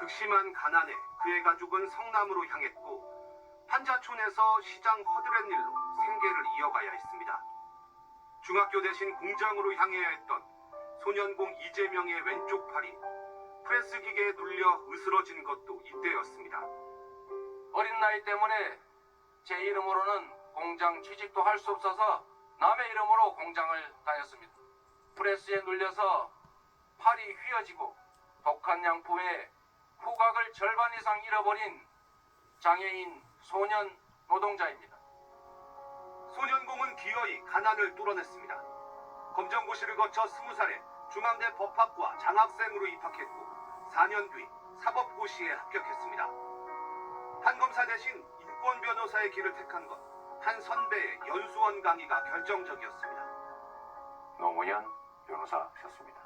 극심한 가난에 그의 가족은 성남으로 향했고 판자촌에서 시장 허드렛 일로 생계를 이어가야 했습니다. 중학교 대신 공장으로 향해야 했던 소년공 이재명의 왼쪽 팔이 프레스 기계에 눌려 으스러진 것도 이때였습니다. 어린 나이 때문에 제 이름으로는 공장 취직도 할 수 없어서 남의 이름으로 공장을 다녔습니다. 프레스에 눌려서 팔이 휘어지고 독한 양품에 후각을 절반 이상 잃어버린 장애인 소년 노동자입니다. 소년공은 기어이 가난을 뚫어냈습니다. 검정고시를 거쳐 20살에 중앙대 법학과 장학생으로 입학했고 4년 뒤 사법고시에 합격했습니다. 판검사 대신 인권 변호사의 길을 택한 것, 한 선배의 연수원 강의가 결정적이었습니다. 노무현 변호사셨습니다.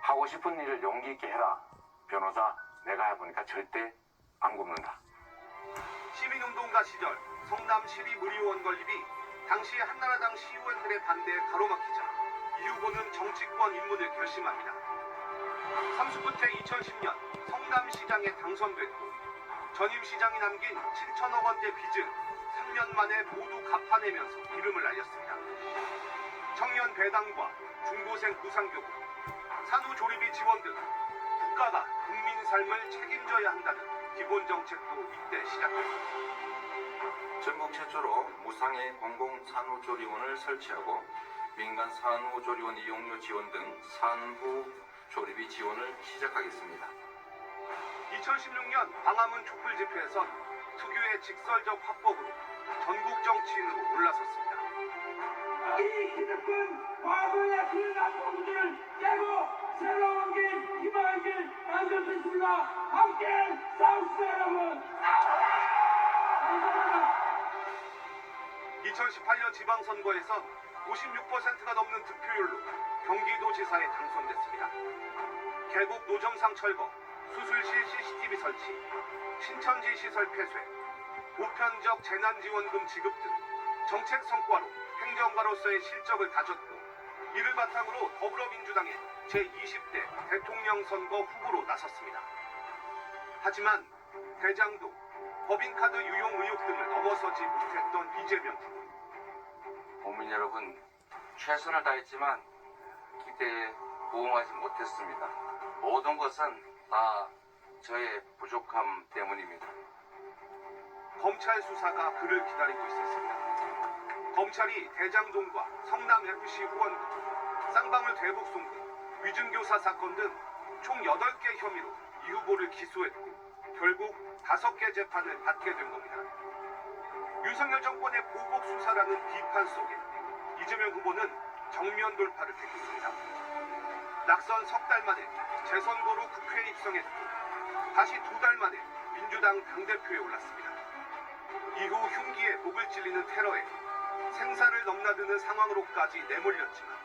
하고 싶은 일을 용기 있게 해라. 변호사 내가 해보니까 절대 안 굽는다. 시민운동가 시절 성남 시립의료원 건립이 당시 한나라당 시의원들의 반대에 가로막히자 이 후보는 정치권 입문을 결심합니다. 3수 끝에 2010년 성남시장에 당선됐고 전임 시장이 남긴 7천억 원대 빚을 3년 만에 모두 갚아내면서 이름을 알렸습니다. 청년 배당과 중고생 구상교육, 산후조리비 지원 등 국가가 국민 삶을 책임져야 한다는 기본 정책도 이때 시작됐습니다. 전국 최초로 무상의 공공산후조리원을 설치하고 민간 산후조리원 이용료 지원 등 산후조리비 지원을 시작하겠습니다. 2016년 광화문 촛불 집회에선 특유의 직설적 화법으로 전국 정치인으로 올라섰습니다. 이 기득권 과거의 그 나쁜 깨고 새로운 길, 희망의 길 만들 수 있습니다. 함께 싸웁시다 여러분. 감사합니다. 2018년 지방선거에선 56%가 넘는 득표율로 경기도지사에 당선됐습니다. 계곡 노점상 철거, 수술실 CCTV 설치, 신천지 시설 폐쇄, 보편적 재난지원금 지급 등 정책 성과로 행정가로서의 실적을 다졌고 이를 바탕으로 더불어민주당의 제20대 대통령 선거 후보로 나섰습니다. 하지만 대장동, 법인카드 유용 의혹 등을 넘어서지 못했던 이재명 후보. 국민 여러분, 최선을 다했지만 기대에 부응하지 못했습니다. 모든 것은 다 저의 부족함 때문입니다. 검찰 수사가 그를 기다리고 있었습니다. 검찰이 대장동과 성남FC 후원금, 쌍방울 대북 송금, 위증교사 사건 등 총 8개 혐의로 이 후보를 기소했고 결국 5개 재판을 받게 된 겁니다. 윤석열 정권의 보복 수사라는 비판 속에 이재명 후보는 정면 돌파를 택했습니다. 낙선 석 달 만에 재선거로 국회에 입성했고 다시 2달 만에 민주당 당대표에 올랐습니다. 이후 흉기에 목을 찔리는 테러에 생사를 넘나드는 상황으로까지 내몰렸지만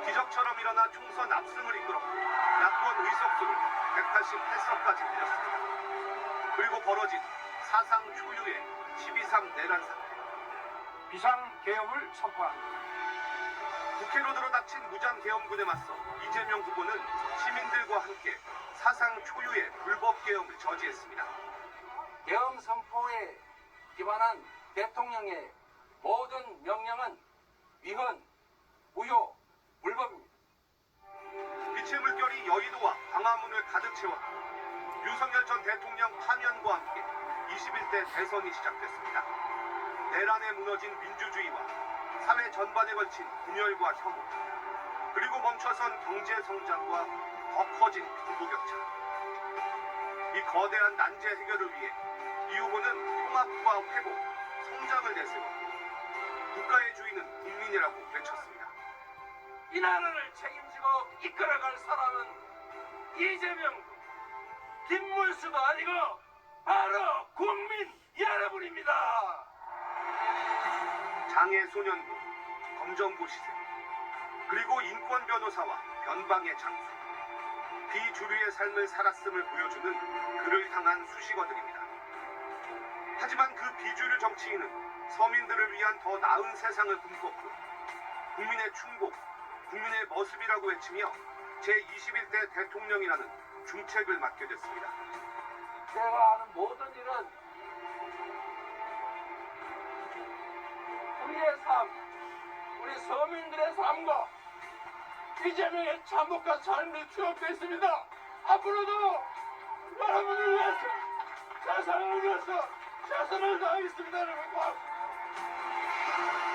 기적처럼 일어나 총선 압승을 이끌었고 야권 의석수를 188석까지 늘렸습니다. 그리고 벌어진 사상 초유의 12.3 내란 사태. 비상계엄을 선포합니다. 국회로 들어닥친 무장계엄군에 맞서 이재명 후보는 시민들과 함께 사상 초유의 불법계엄을 저지했습니다. 계엄 선포에 기반한 대통령의 모든 명령은 위헌, 무효, 불법입니다. 빛의 물결이 여의도와 광화문을 가득 채웠고 윤석열 전 대통령 파면과 함께 21대 대선이 시작됐습니다. 내란에 무너진 민주주의와 사회 전반에 걸친 분열과 혐오, 그리고 멈춰선 경제 성장과 더 커진 빈부격차. 이 거대한 난제 해결을 위해 이 후보는 통합과 회복, 성장을 내세워 국가의 주인은 국민이라고 외쳤습니다. 이 나라를 책임지고 이끌어갈 사람은 이재명, 김문수도 아니고 바로 국민 여러분입니다. 장애 소년부, 검정고 시세, 그리고 인권 변호사와 변방의 장수. 비주류의 삶을 살았음을 보여주는 그를 향한 수식어들입니다. 하지만 그 비주류 정치인은 서민들을 위한 더 나은 세상을 꿈꿨고 국민의 국민의 충고, 국민의 모습이라고 외치며 제21대 대통령이라는 중책을 맡게 됐습니다. 내가 하는 모든 일은 우리의 삶, 우리 서민들의 삶과 이재명의 참혹한 삶이 추억되어 있습니다. 앞으로도 여러분을 위해서, 세상을 위해서 최선을 다하겠습니다. 여러분 고맙습니다.